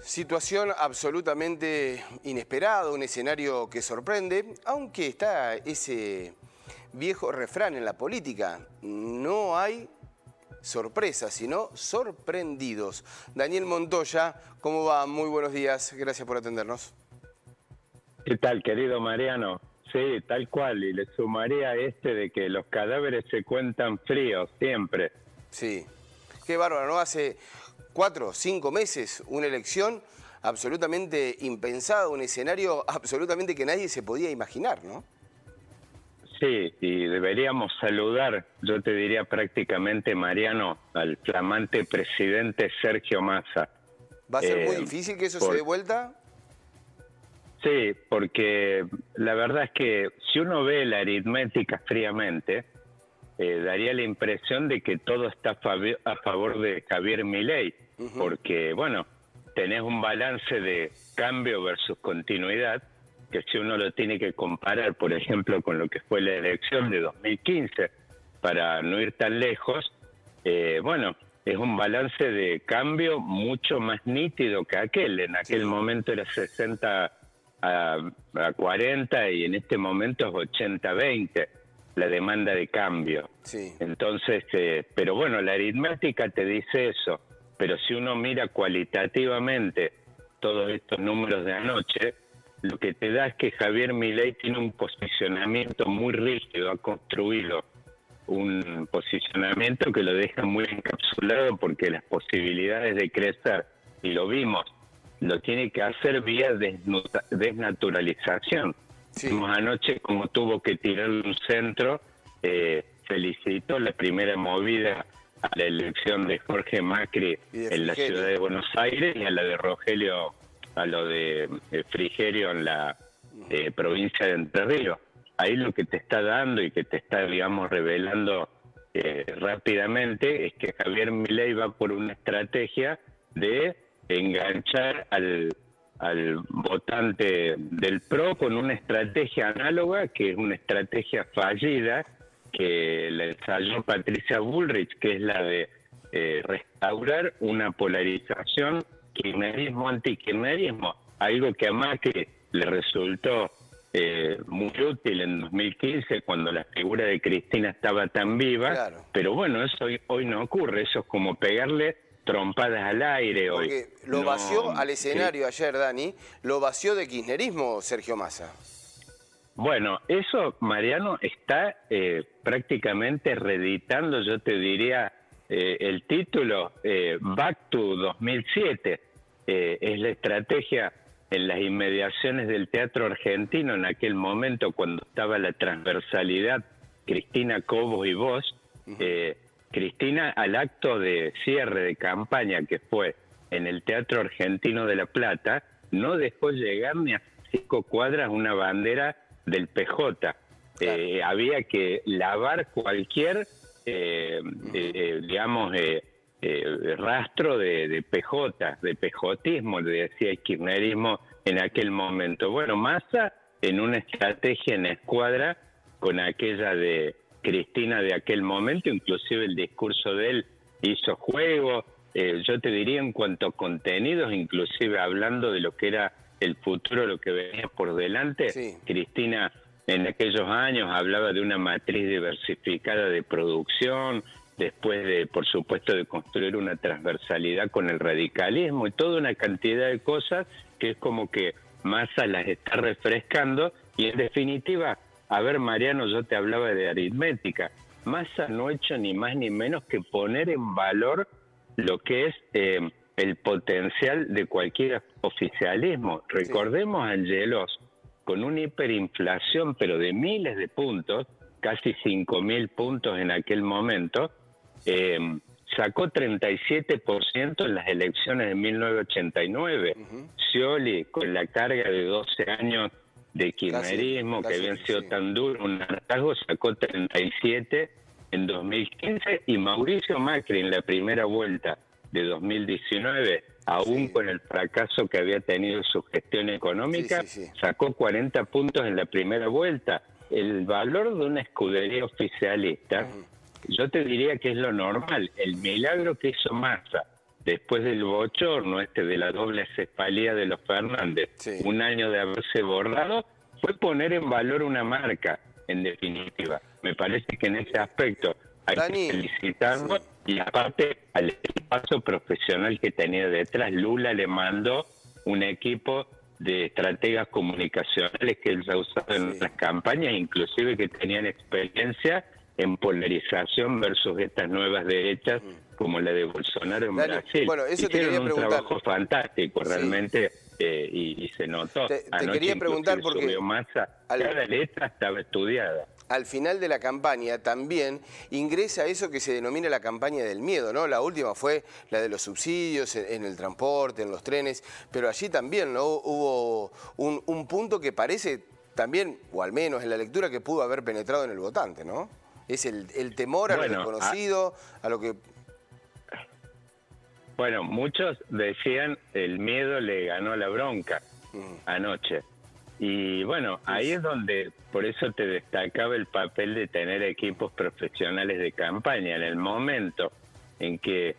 Situación absolutamente inesperada, un escenario que sorprende, aunque está ese viejo refrán en la política: no hay sorpresas, sino sorprendidos. Daniel Montoya, ¿cómo va? Muy buenos días, gracias por atendernos. ¿Qué tal, querido Mariano? Sí, tal cual, y le sumaría de que los cadáveres se cuentan fríos, siempre. Sí, qué bárbaro, ¿no? Hace 4 o 5 meses, una elección absolutamente impensada, un escenario absolutamente que nadie se podía imaginar, ¿no? Sí, y deberíamos saludar, yo te diría prácticamente, Mariano, al flamante presidente Sergio Massa. ¿Va a ser muy difícil que eso se dé vuelta? Sí, porque la verdad es que si uno ve la aritmética fríamente, daría la impresión de que todo está a favor de Javier Milei, porque, bueno, tenés un balance de cambio versus continuidad, que si uno lo tiene que comparar, por ejemplo, con lo que fue la elección de 2015, para no ir tan lejos, bueno, es un balance de cambio mucho más nítido que aquel. En aquel momento era 60 a 40 y en este momento es 80-20 la demanda de cambio. Sí. Entonces, pero bueno, la aritmética te dice eso, pero si uno mira cualitativamente todos estos números de anoche, lo que te da es que Javier Milei tiene un posicionamiento muy rígido, ha construido un posicionamiento que lo deja muy encapsulado, porque las posibilidades de crecer, y lo vimos, lo tiene que hacer vía desnaturalización. Sí. Vimos anoche como tuvo que tirar un centro, felicitó la primera movida a la elección de Jorge Macri en la ciudad de Buenos Aires y a la de Rogelio, a lo de Frigerio en la provincia de Entre Ríos. Ahí lo que te está dando y que te está, digamos, revelando rápidamente es que Javier Milei va por una estrategia de enganchar al votante del PRO con una estrategia análoga, que es una estrategia fallida, que la ensayó Patricia Bullrich, que es la de restaurar una polarización kirchnerismo-antikirchnerismo, algo que a Macri le resultó muy útil en 2015, cuando la figura de Cristina estaba tan viva. Claro. Pero bueno, eso hoy no ocurre, eso es como pegarle trompadas al aire hoy. Porque lo vació al escenario ayer, Dani, lo vació de kirchnerismo Sergio Massa. Bueno, eso, Mariano, está prácticamente reeditando, yo te diría, el título Back to 2007. Es la estrategia en las inmediaciones del Teatro Argentino, en aquel momento cuando estaba la transversalidad Cristina, Cobos y vos. Cristina, al acto de cierre de campaña que fue en el Teatro Argentino de La Plata, no dejó llegar ni a 5 cuadras una bandera del PJ. Claro. Había que lavar cualquier, digamos, rastro de PJ, de pejotismo, le decía el kirchnerismo en aquel momento. Bueno, Massa en una estrategia en escuadra con aquella de Cristina de aquel momento, inclusive el discurso de él hizo juego, yo te diría en cuanto a contenidos, inclusive hablando de lo que era el futuro, lo que venía por delante. Sí. Cristina en aquellos años hablaba de una matriz diversificada de producción, después de, por supuesto, de construir una transversalidad con el radicalismo y toda una cantidad de cosas que es como que Massa las está refrescando. Y en definitiva, a ver, Mariano, yo te hablaba de aritmética. Massa no ha hecho ni más ni menos que poner en valor lo que es el potencial de cualquier oficialismo. Sí. Recordemos a Angelos, con una hiperinflación, pero de miles de puntos, casi 5.000 puntos en aquel momento, sacó 37% en las elecciones de 1989. Scioli, con la carga de 12 años de kirchnerismo, que habían sido tan duros, un hartazgo, sacó 37 en 2015, y Mauricio Macri en la primera vuelta de 2019, aún con el fracaso que había tenido su gestión económica, sacó 40 puntos en la primera vuelta. El valor de una escudería oficialista, yo te diría que es lo normal. El milagro que hizo Massa después del bochorno de la doble cefalía de los Fernández, Sí. un año de haberse borrado, fue poner en valor una marca, en definitiva. Me parece que en ese aspecto hay Dani, que felicitarlo, sí. y aparte al paso profesional que tenía detrás, Lula le mandó un equipo de estrategas comunicacionales que él ha usado en las campañas, inclusive que tenían experiencia en polarización versus estas nuevas derechas como la de Bolsonaro en Dani, Brasil. bueno, eso te Hicieron quería un preguntar. trabajo fantástico, Sí. realmente, y se notó. Te Anoche quería preguntar inclusive porque subió Massa, al- cada letra estaba estudiada. al final de la campaña también ingresa eso que se denomina la campaña del miedo, ¿no? La última fue la de los subsidios en el transporte, en los trenes, pero allí también, ¿no? Hubo un punto que parece también, o al menos en la lectura, que pudo haber penetrado en el votante, ¿no? Es el temor a lo desconocido, a lo que... Bueno, muchos decían el miedo le ganó la bronca anoche. Y bueno, ahí es donde, por eso te destacaba el papel de tener equipos profesionales de campaña. En el momento en que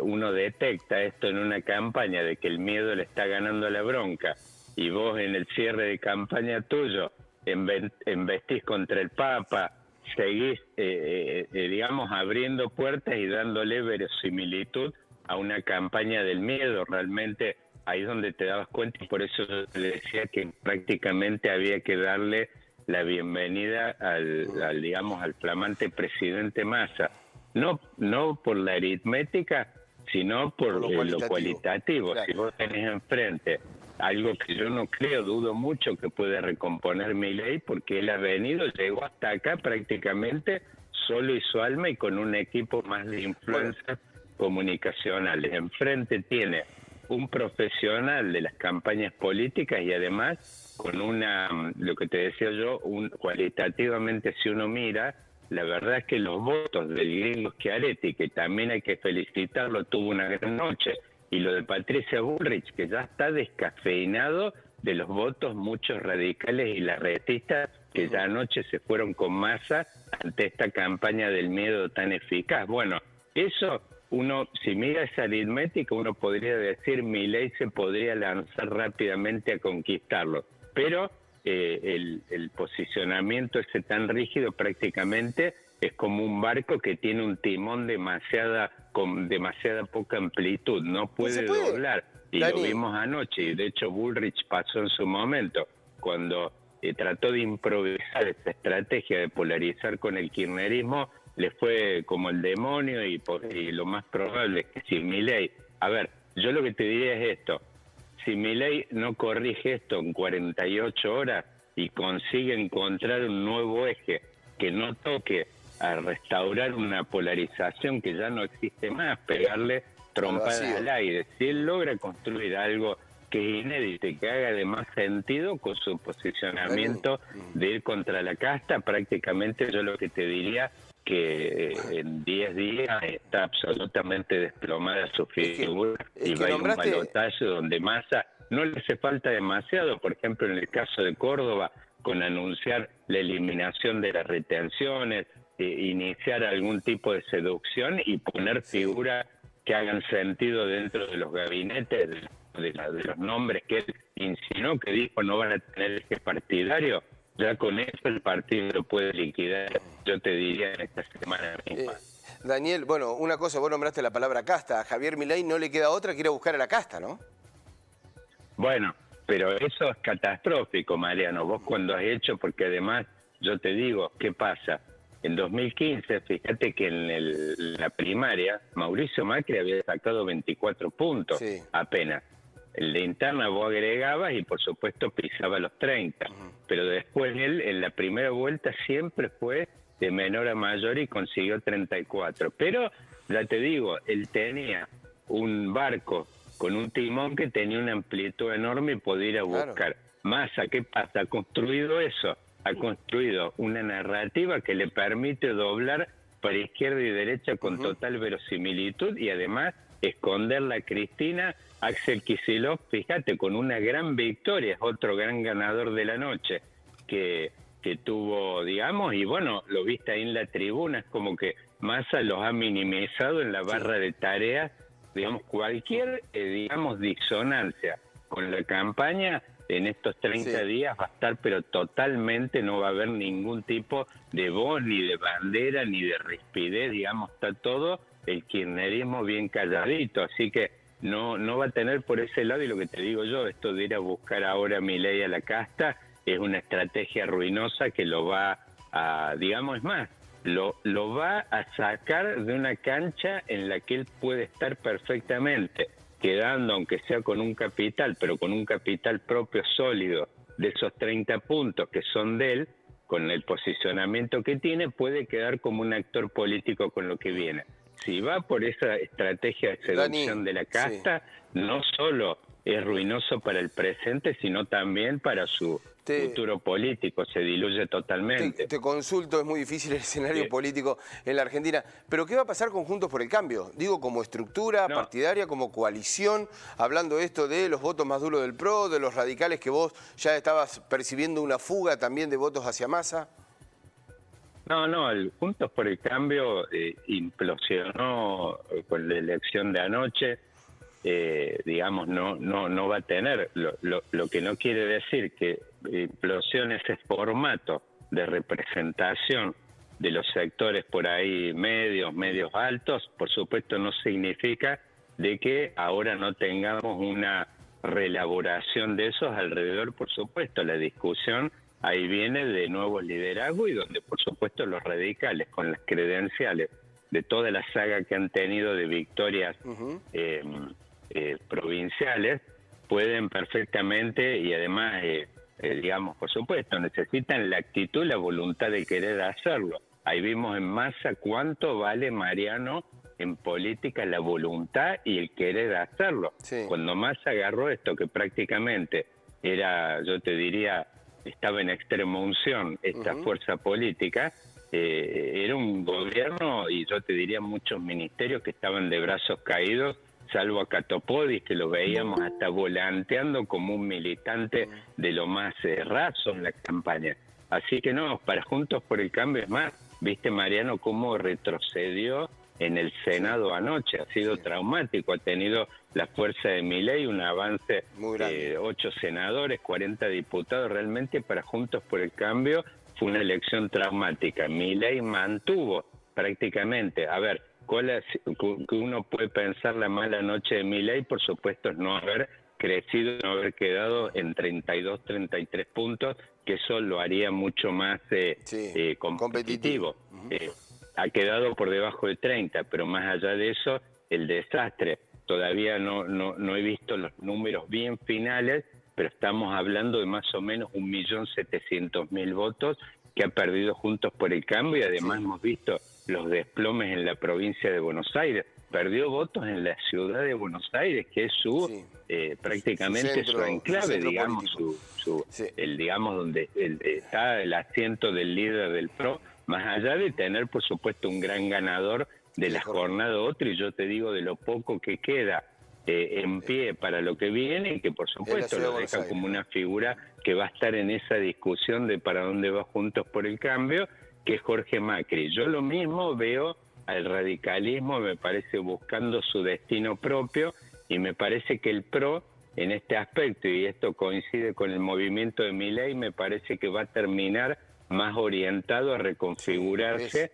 uno detecta esto en una campaña de que el miedo le está ganando la bronca, y vos en el cierre de campaña tuyo embestís contra el Papa, seguís, digamos, abriendo puertas y dándole verosimilitud a una campaña del miedo, realmente ahí es donde te dabas cuenta, y por eso yo te decía que prácticamente había que darle la bienvenida digamos, al flamante presidente Massa. No por la aritmética, sino por lo cualitativo. Claro. Si vos tenés enfrente algo que yo no creo, dudo mucho que puede recomponer Milei, porque él ha venido, llegó hasta acá prácticamente solo y su alma y con un equipo más de influencias comunicacionales. Enfrente tiene un profesional de las campañas políticas y además con lo que te decía yo, cualitativamente si uno mira, la verdad es que los votos del gringo Schiaretti, que también hay que felicitarlo, tuvo una gran noche, y lo de Patricia Bullrich, que ya está descafeinado de los votos muchos radicales y larretistas que ya anoche se fueron con Massa ante esta campaña del miedo tan eficaz. Bueno, eso uno, si mira esa aritmética, uno podría decir Milei se podría lanzar rápidamente a conquistarlo, pero el posicionamiento ese tan rígido prácticamente es como un barco que tiene un timón con demasiada poca amplitud, no puede doblar, y Dani, lo vimos anoche, y de hecho Bullrich pasó en su momento, cuando trató de improvisar esa estrategia de polarizar con el kirchnerismo, le fue como el demonio, y lo más probable es que si Milei, a ver, yo lo que te diría es esto, si Milei no corrige esto en 48 horas y consigue encontrar un nuevo eje que no toque a restaurar una polarización que ya no existe más, pegarle trompadas al aire, si él logra construir algo que es inédito y que haga de más sentido con su posicionamiento de ir contra la casta, prácticamente yo lo que te diría que en 10 días está absolutamente desplomada su figura, y va a ir un balotaje donde Massa no le hace falta demasiado, por ejemplo en el caso de Córdoba, con anunciar la eliminación de las retenciones, iniciar algún tipo de seducción y poner figuras que hagan sentido dentro de los gabinetes, de los nombres que él insinuó, que dijo no van a tener eje partidario. Ya con eso el partido lo puede liquidar, yo te diría, en esta semana misma. Daniel, bueno, una cosa, vos nombraste la palabra casta. A Javier Milei no le queda otra que ir a buscar a la casta, ¿no? Bueno, pero eso es catastrófico, Mariano. Vos cuando has hecho, porque además, yo te digo, ¿qué pasa? En 2015, fíjate que en la primaria, Mauricio Macri había sacado 24 puntos apenas. El de interna vos agregabas y por supuesto pisaba los 30. Pero después él en la primera vuelta siempre fue de menor a mayor y consiguió 34. Pero ya te digo, él tenía un barco con un timón que tenía una amplitud enorme y podía ir a buscar. Massa, ¿qué pasa? Ha construido eso, ha construido una narrativa que le permite doblar para izquierda y derecha con total verosimilitud y además esconderla a Cristina. Axel Kicillof, fíjate, con una gran victoria, es otro gran ganador de la noche que tuvo, digamos, y bueno, lo viste ahí en la tribuna, es como que Massa los ha minimizado en la barra de tareas digamos, cualquier, digamos, disonancia con la campaña en estos 30 días va a estar, pero totalmente no va a haber ningún tipo de voz, ni de bandera, ni de rispidez, digamos, está todo el kirchnerismo bien calladito, así que no va a tener por ese lado, y lo que te digo yo, esto de ir a buscar ahora a Milei a la casta, es una estrategia ruinosa que lo va a, digamos, es más, lo va a sacar de una cancha en la que él puede estar perfectamente, quedando, aunque sea con un capital, pero con un capital propio sólido, de esos 30 puntos que son de él, con el posicionamiento que tiene, puede quedar como un actor político con lo que viene. Si va por esa estrategia de seducción de la casta, no solo es ruinoso para el presente, sino también para su futuro político, se diluye totalmente. Te consulto, es muy difícil el escenario político en la Argentina, pero ¿qué va a pasar con Juntos por el Cambio? Digo, como estructura partidaria, como coalición, hablando esto de los votos más duros del PRO, de los radicales, que vos ya estabas percibiendo una fuga también de votos hacia Massa. No, el Juntos por el Cambio implosionó con la elección de anoche. Digamos, no va a tener, lo que no quiere decir que implosione ese formato de representación de los sectores por ahí medios altos, por supuesto no significa de que ahora no tengamos una reelaboración de esos alrededor, por supuesto, la discusión ahí viene de nuevos liderazgos y donde por supuesto los radicales con las credenciales de toda la saga que han tenido de victorias provinciales pueden perfectamente y además, digamos, por supuesto, necesitan la actitud, la voluntad de querer hacerlo. Ahí vimos en Massa cuánto vale, Mariano, en política la voluntad y el querer hacerlo. Cuando Massa agarró esto que prácticamente era, yo te diría, estaba en extrema unción esta fuerza política, era un gobierno y yo te diría muchos ministerios que estaban de brazos caídos, salvo a Catopodis, que lo veíamos hasta volanteando como un militante de lo más raso en la campaña. Así que no, para Juntos por el Cambio es más, viste Mariano cómo retrocedió en el Senado anoche, ha sido traumático, ha tenido la fuerza de Milei, un avance de 8 senadores, 40 diputados, realmente para Juntos por el Cambio fue una elección traumática. Milei mantuvo prácticamente, a ver, que uno puede pensar la mala noche de Milei, por supuesto, es no haber crecido, no haber quedado en 32, 33 puntos, que eso lo haría mucho más competitivo. Ha quedado por debajo de 30, pero más allá de eso, el desastre. Todavía no he visto los números bien finales, pero estamos hablando de más o menos 1.700.000 votos que ha perdido Juntos por el Cambio y además hemos visto los desplomes en la provincia de Buenos Aires. Perdió votos en la ciudad de Buenos Aires, que es su prácticamente su enclave, digamos, digamos donde está el asiento del líder del PRO, más allá de tener, por supuesto, un gran ganador de la jornada otro, y yo te digo de lo poco que queda en pie para lo que viene, y que por supuesto lo deja como una figura que va a estar en esa discusión de para dónde va Juntos por el Cambio, que es Jorge Macri. Yo lo mismo veo al radicalismo, me parece buscando su destino propio, y me parece que el PRO en este aspecto, y esto coincide con el movimiento de Milei, me parece que va a terminar más orientado a reconfigurarse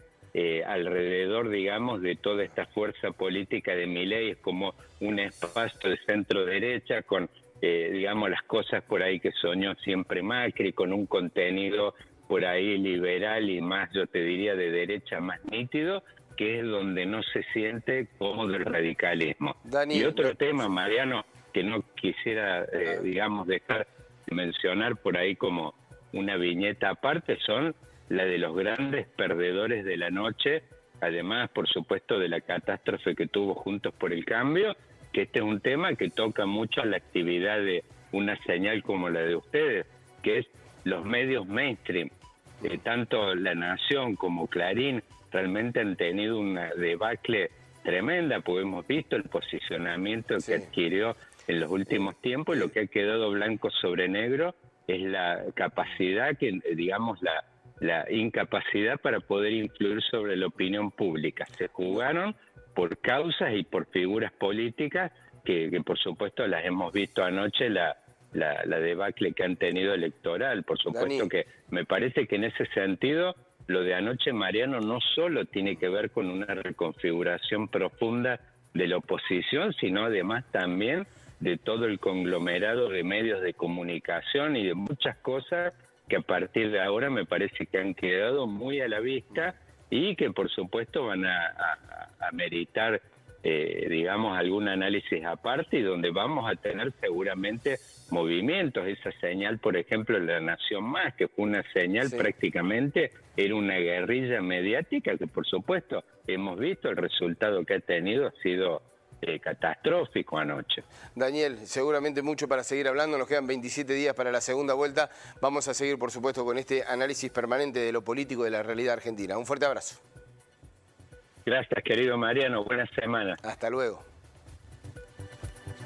alrededor, digamos, de toda esta fuerza política de Milei. Es como un espacio de centro-derecha con, digamos, las cosas por ahí que soñó siempre Macri, con un contenido por ahí liberal y más, yo te diría, de derecha más nítido, que es donde no se siente cómodo el radicalismo. Y otro tema, Mariano, que no quisiera, digamos, dejar de mencionar por ahí como una viñeta aparte, son la de los grandes perdedores de la noche, además, por supuesto, de la catástrofe que tuvo Juntos por el Cambio, que este es un tema que toca mucho a la actividad de una señal como la de ustedes, que es los medios mainstream. Tanto La Nación como Clarín realmente han tenido una debacle tremenda, porque hemos visto el posicionamiento que adquirió en los últimos tiempos, y lo que ha quedado blanco sobre negro es la capacidad, que digamos la incapacidad para poder influir sobre la opinión pública. Se jugaron por causas y por figuras políticas que por supuesto las hemos visto anoche, la debacle que han tenido electoral. Por supuesto, Dani, que me parece que en ese sentido lo de anoche, Mariano, no solo tiene que ver con una reconfiguración profunda de la oposición, sino además también de todo el conglomerado de medios de comunicación y de muchas cosas que a partir de ahora me parece que han quedado muy a la vista y que por supuesto van a meritar, digamos, algún análisis aparte y donde vamos a tener seguramente movimientos. Esa señal, por ejemplo, de La Nación Más, que fue una señal prácticamente, era una guerrilla mediática que por supuesto hemos visto el resultado que ha tenido, ha sido catastrófico anoche. Daniel, seguramente mucho para seguir hablando, nos quedan 27 días para la segunda vuelta, vamos a seguir por supuesto con este análisis permanente de lo político de la realidad argentina. Un fuerte abrazo. Gracias, querido Mariano, buena semana. Hasta luego.